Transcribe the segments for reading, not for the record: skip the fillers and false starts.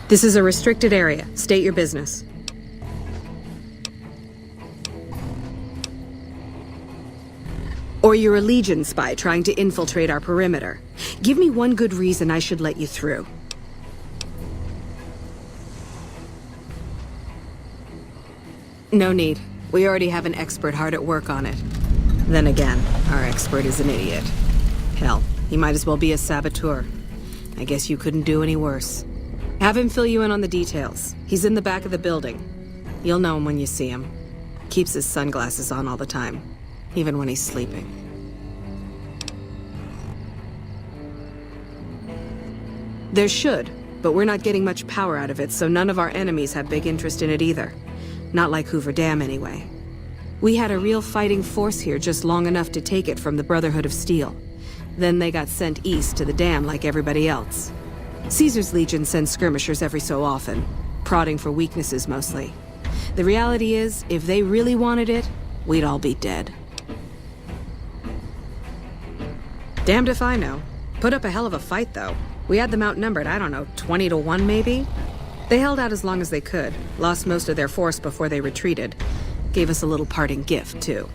This is a restricted area. State your business. Or you're a Legion spy trying to infiltrate our perimeter. Give me one good reason I should let you through. No need. We already have an expert hard at work on it. Then again, our expert is an idiot. Hell, he might as well be a saboteur. I guess you couldn't do any worse. Have him fill you in on the details. He's in the back of the building. You'll know him when you see him. Keeps his sunglasses on all the time, even when he's sleeping. There should, but we're not getting much power out of it, so none of our enemies have big interest in it either. Not like Hoover Dam, anyway. We had a real fighting force here just long enough to take it from the Brotherhood of Steel. Then they got sent east to the dam like everybody else. Caesar's Legion sends skirmishers every so often, prodding for weaknesses mostly. The reality is, if they really wanted it, we'd all be dead. Damned if I know. Put up a hell of a fight, though. We had them outnumbered, I don't know, 20 to 1 maybe? They held out as long as they could, lost most of their force before they retreated. Gave us a little parting gift, too.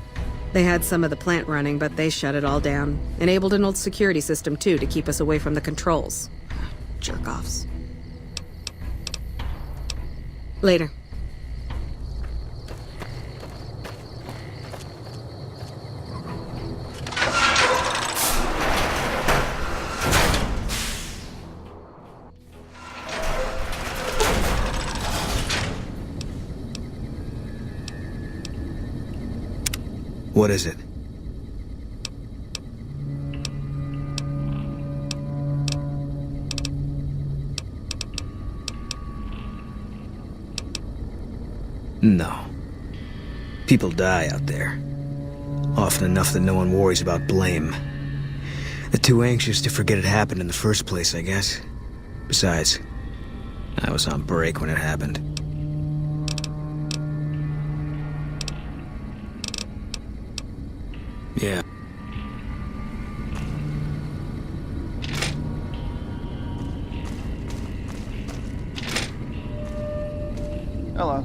They had some of the plant running, but they shut it all down. Enabled an old security system, too, to keep us away from the controls. Jerk-offs. Later. What is it? No. People die out there. Often enough that no one worries about blame. They're too anxious to forget it happened in the first place, I guess. Besides, I was on break when it happened. Yeah. Hello.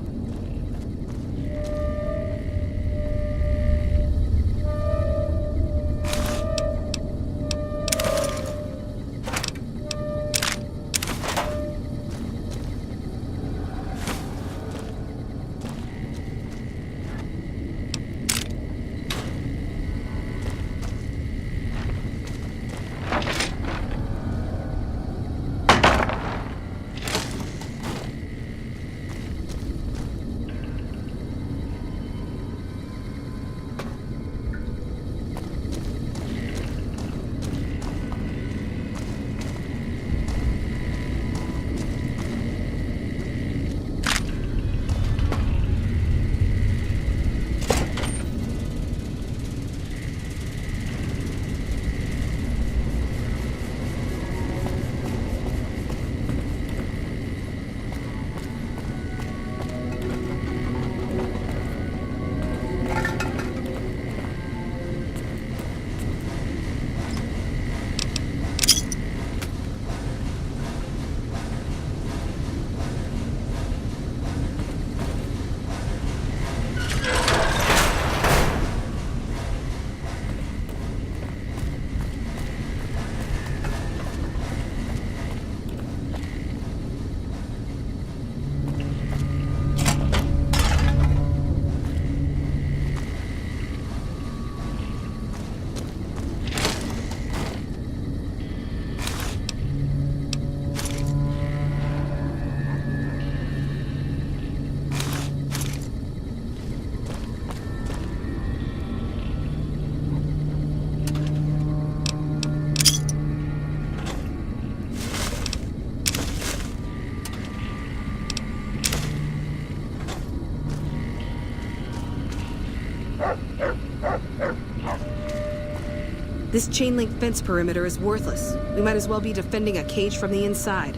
This chain-link fence perimeter is worthless. We might as well be defending a cage from the inside.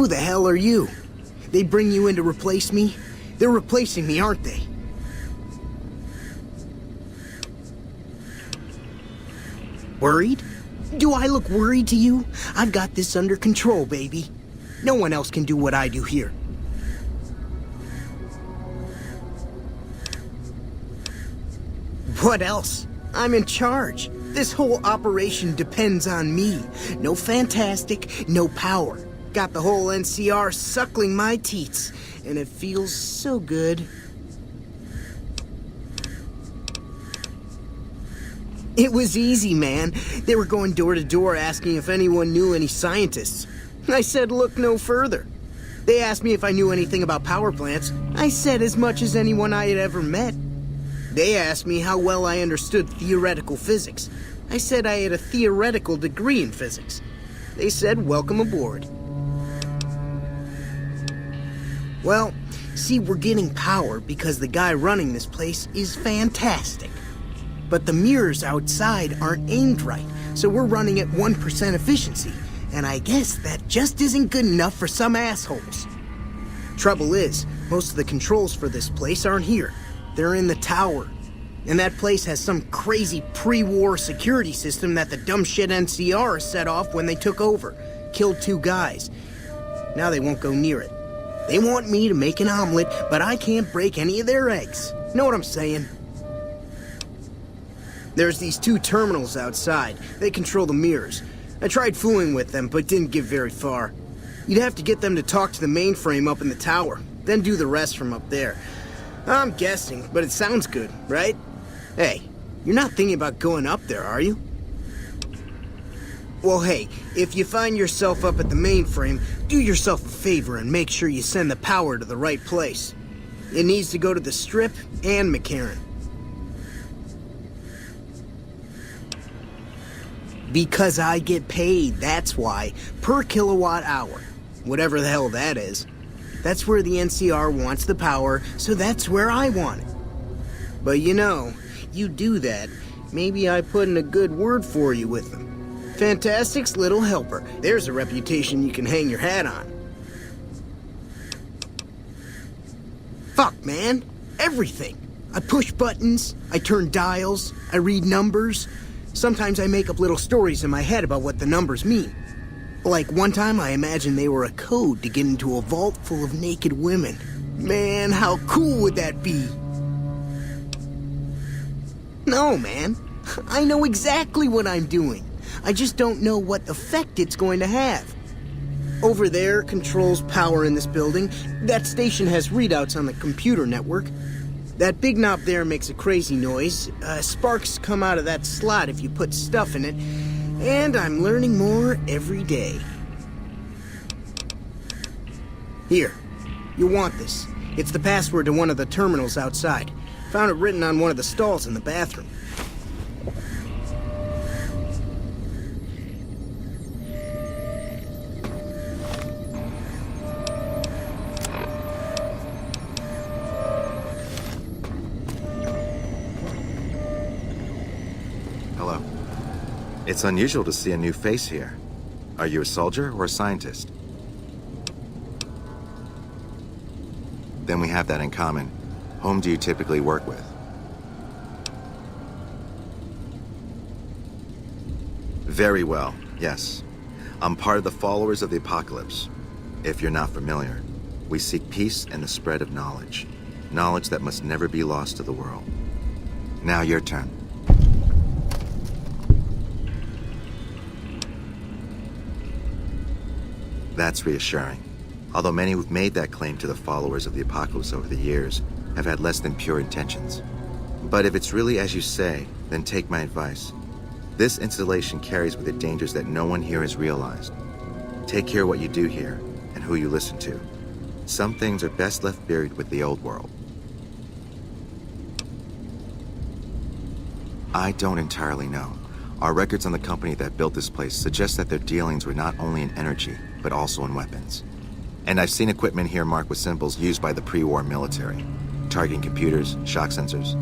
Who the hell are you? They bring you in to replace me? They're replacing me, aren't they? Worried? Do I look worried to you? I've got this under control, baby. No one else can do what I do here. What else? I'm in charge. This whole operation depends on me. No fantastic, no power. Got the whole NCR suckling my teats, and it feels so good. It was easy, man. They were going door to door asking if anyone knew any scientists. I said look no further. They asked me if I knew anything about power plants. I said as much as anyone I had ever met. They asked me how well I understood theoretical physics. I said I had a theoretical degree in physics. They said welcome aboard. Well, see, we're getting power because the guy running this place is fantastic. But the mirrors outside aren't aimed right, so we're running at 1% efficiency. And I guess that just isn't good enough for some assholes. Trouble is, most of the controls for this place aren't here. They're in the tower. And that place has some crazy pre-war security system that the dumb shit NCR set off when they took over. Killed 2 guys. Now they won't go near it. They want me to make an omelet, but I can't break any of their eggs. Know what I'm saying? There's these 2 terminals outside. They control the mirrors. I tried fooling with them, but didn't get very far. You'd have to get them to talk to the mainframe up in the tower, then do the rest from up there. I'm guessing, but it sounds good, right? Hey, you're not thinking about going up there, are you? Well, hey, if you find yourself up at the mainframe, do yourself a favor and make sure you send the power to the right place. It needs to go to the Strip and McCarran. Because I get paid, that's why. Per kilowatt hour. Whatever the hell that is. That's where the NCR wants the power, so that's where I want it. But you know, you do that, maybe I put in a good word for you with them. Fantastic's little helper. There's a reputation you can hang your hat on. Fuck, man. Everything. I push buttons, I turn dials, I read numbers. Sometimes I make up little stories in my head about what the numbers mean. Like one time I imagined they were a code to get into a vault full of naked women. Man, how cool would that be? No, man. I know exactly what I'm doing. I just don't know what effect it's going to have. Over there controls power in this building. That station has readouts on the computer network. That big knob there makes a crazy noise. Sparks come out of that slot if you put stuff in it. And I'm learning more every day. Here, you'll want this. It's the password to one of the terminals outside. Found it written on one of the stalls in the bathroom. Hello. It's unusual to see a new face here. Are you a soldier or a scientist? Then we have that in common. Whom do you typically work with? Very well, yes. I'm part of the followers of the apocalypse. If you're not familiar, we seek peace and the spread of knowledge. Knowledge that must never be lost to the world. Now your turn. That's reassuring. Although many who've made that claim to the followers of the apocalypse over the years have had less than pure intentions. But if it's really as you say, then take my advice. This installation carries with it dangers that no one here has realized. Take care what you do here and who you listen to. Some things are best left buried with the old world. I don't entirely know. Our records on the company that built this place suggest that their dealings were not only in energy, but also in weapons. And I've seen equipment here marked with symbols used by the pre-war military, targeting computers, shock sensors.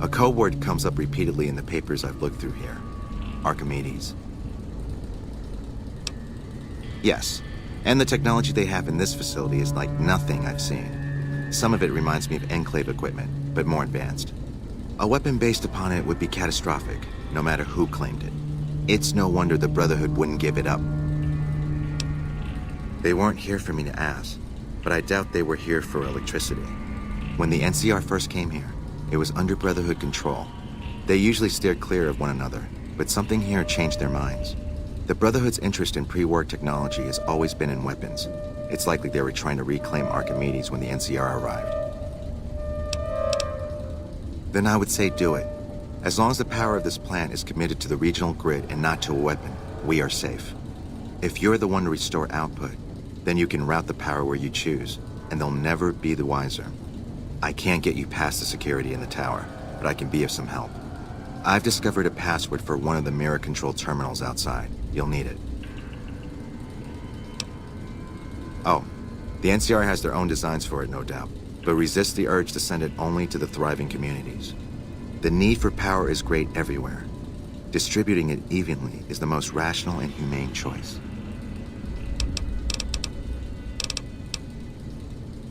A code word comes up repeatedly in the papers I've looked through here. Archimedes. Yes, And the technology they have in this facility is like nothing I've seen. Some of it reminds me of Enclave equipment, but more advanced. A weapon based upon it would be catastrophic, no matter who claimed it. It's no wonder the Brotherhood wouldn't give it up. They weren't here for me to ask, but I doubt they were here for electricity. When the NCR first came here, it was under Brotherhood control. They usually steered clear of one another, but something here changed their minds. The Brotherhood's interest in pre-war technology has always been in weapons. It's likely they were trying to reclaim Archimedes when the NCR arrived. Then I would say do it. As long as the power of this plant is committed to the regional grid and not to a weapon, we are safe. If you're the one to restore output, then you can route the power where you choose, and they'll never be the wiser. I can't get you past the security in the tower, but I can be of some help. I've discovered a password for one of the mirror control terminals outside. You'll need it. Oh, the NCR has their own designs for it, no doubt, but resist the urge to send it only to the thriving communities. The need for power is great everywhere. Distributing it evenly is the most rational and humane choice.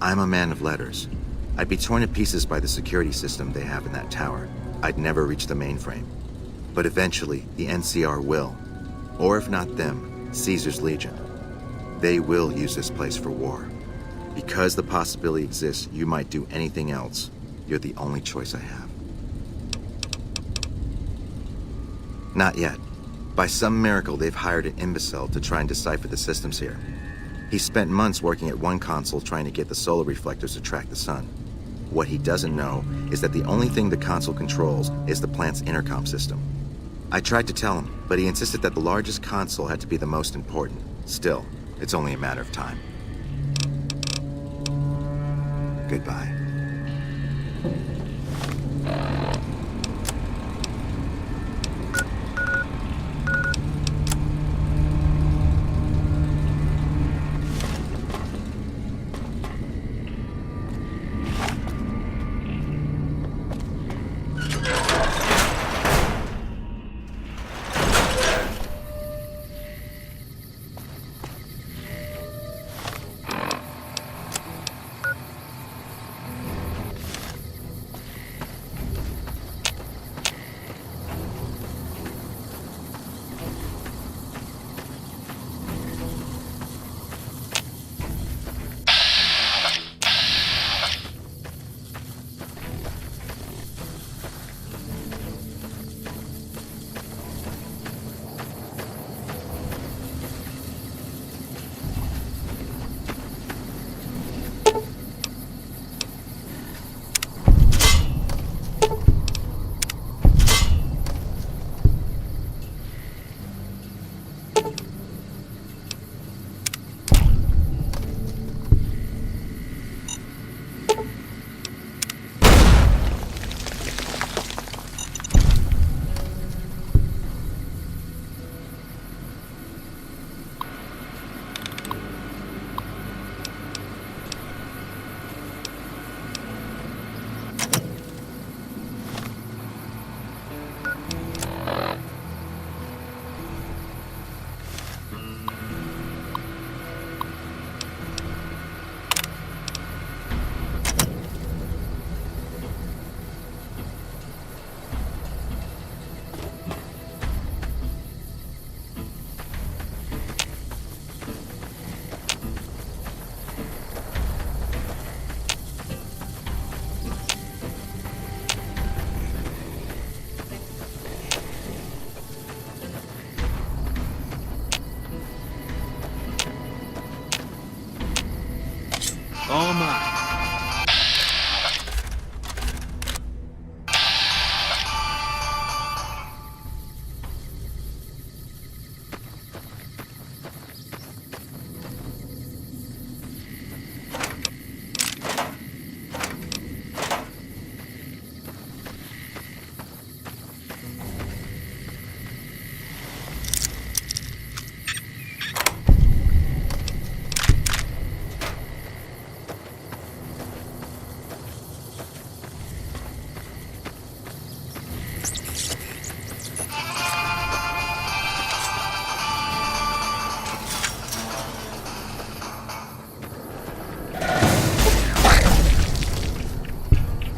I'm a man of letters. I'd be torn to pieces by the security system they have in that tower. I'd never reach the mainframe. But eventually, the NCR will. Or if not them, Caesar's Legion. They will use this place for war. Because the possibility exists you might do anything else, you're the only choice I have. Not yet. By some miracle, they've hired an imbecile to try and decipher the systems here. He spent months working at one console trying to get the solar reflectors to track the sun. What he doesn't know is that the only thing the console controls is the plant's intercom system. I tried to tell him, but he insisted that the largest console had to be the most important. Still, it's only a matter of time. Goodbye.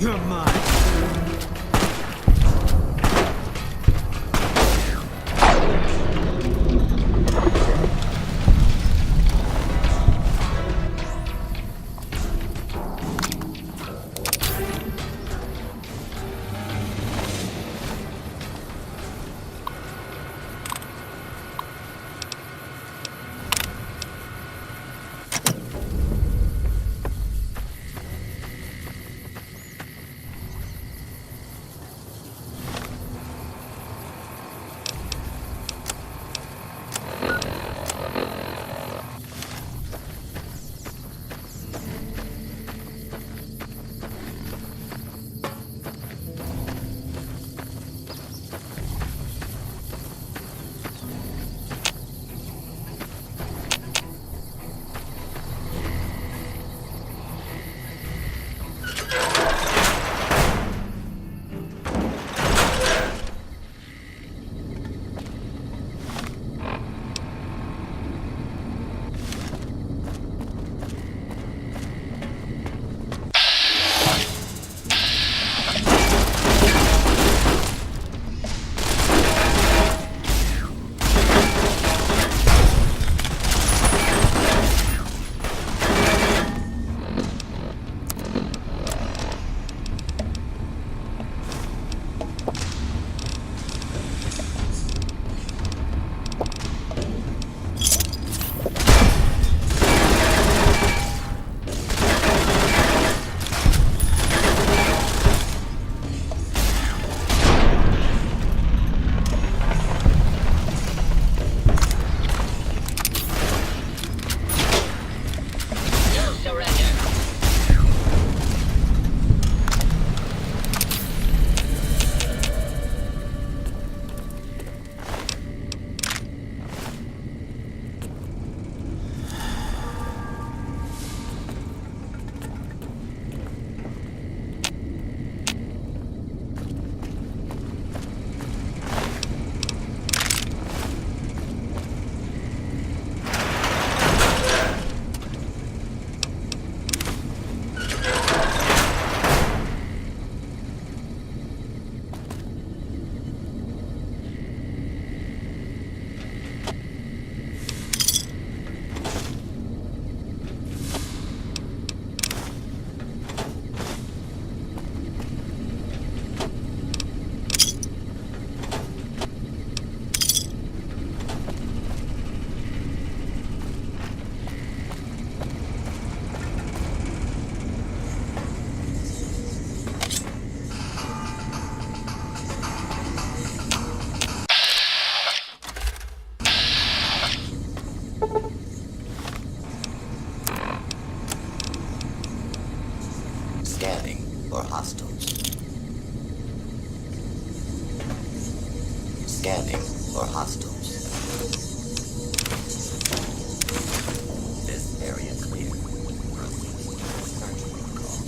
You're mine. Scanning for hostiles. Scanning for hostiles. This area clear. Proceed to search protocol.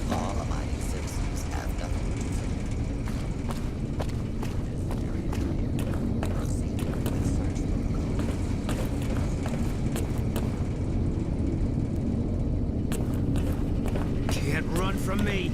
All abiding citizens have nothing to do. Proceed with search protocol. Can't run from me.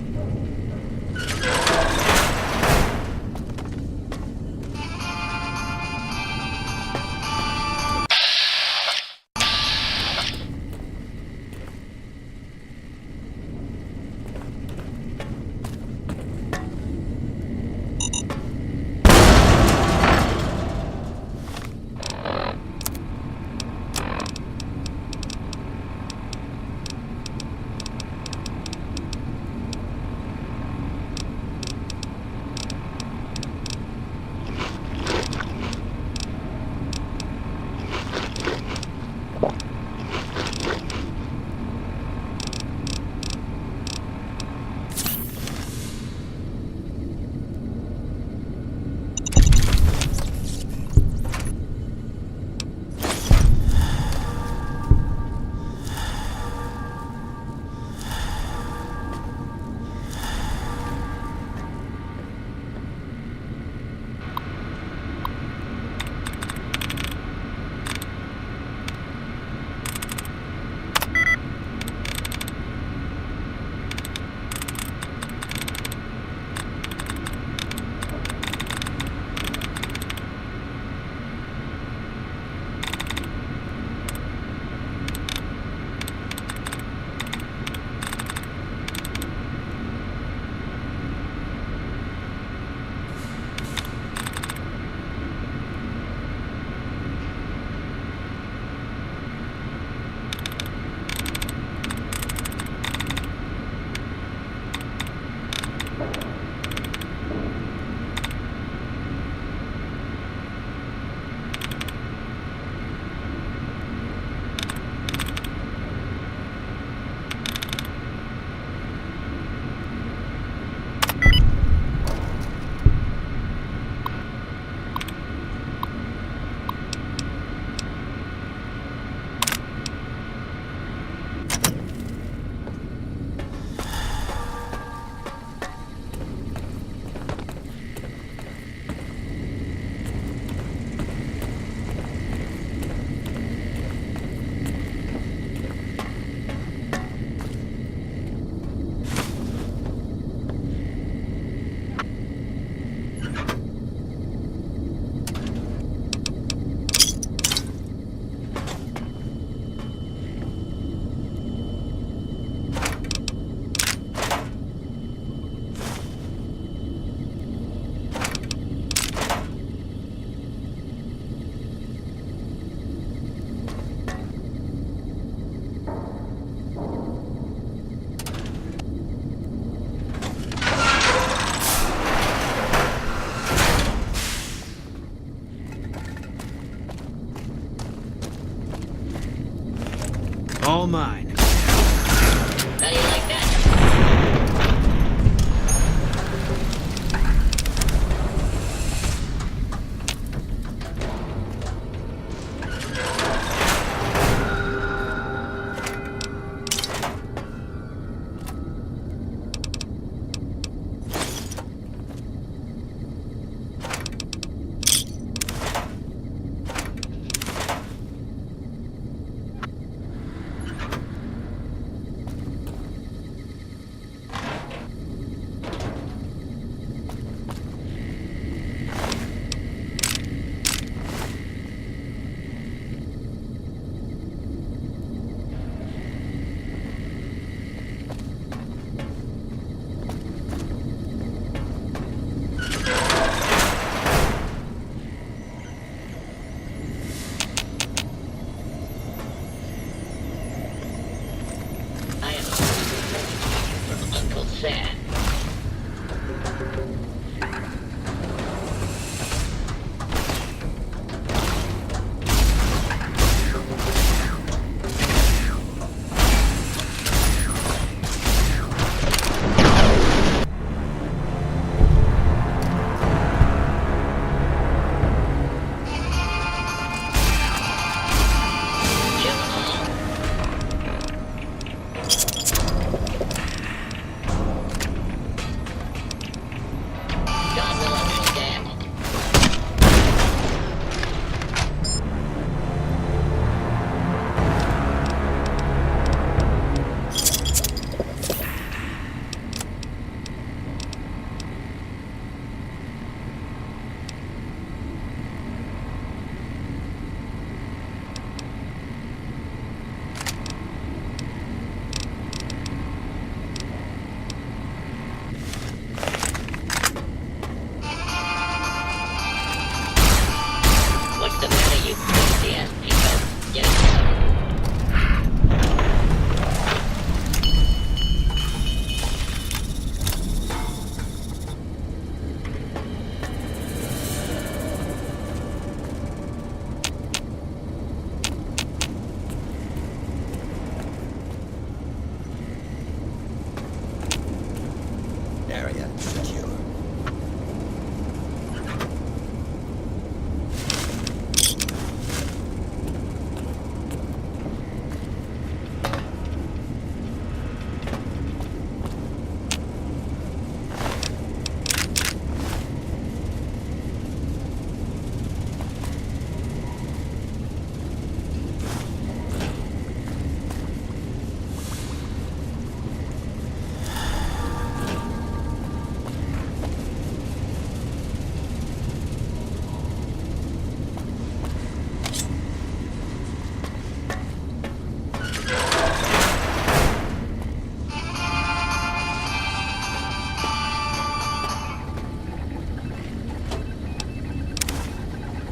area secure.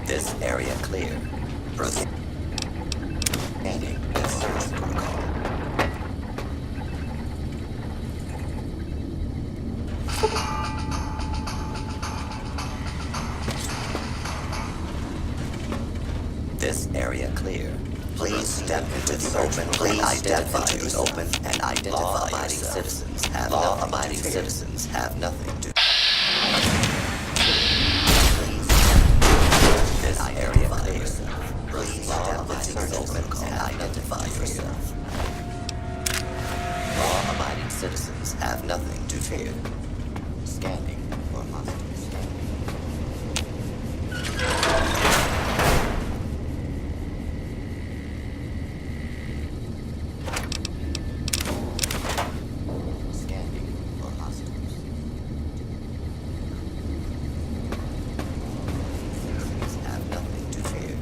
This area clear. Proceed. Ending the search protocol. This area clear. Please step into the open. Please identify yourself. Open and identify yourself. Law-abiding citizens have nothing to. This area clear. Please step into the open and identify yourself. Law-abiding citizens have nothing to fear. Scanning for hostiles. Scanning for hostiles. Citizens have nothing to fear.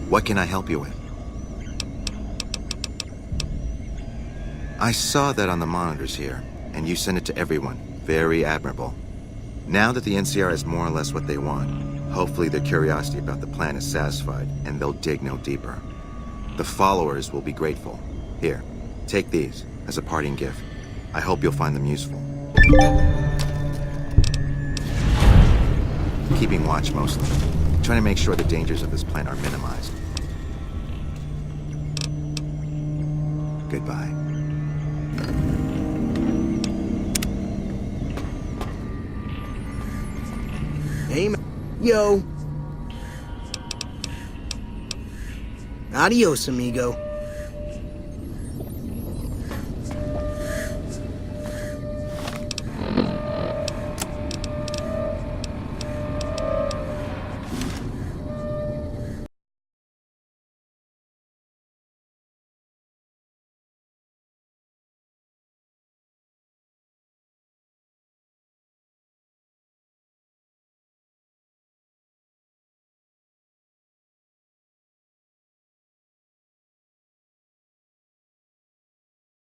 What can I help you with? I saw that on the monitors here, and you sent it to everyone. Very admirable. Now that the NCR is more or less what they want, hopefully their curiosity about the plan is satisfied, and they'll dig no deeper. The followers will be grateful. Here, take these as a parting gift. I hope you'll find them useful. Keeping watch mostly. Trying to make sure the dangers of this plan are minimized. Goodbye. Hey, yo. Adios, amigo.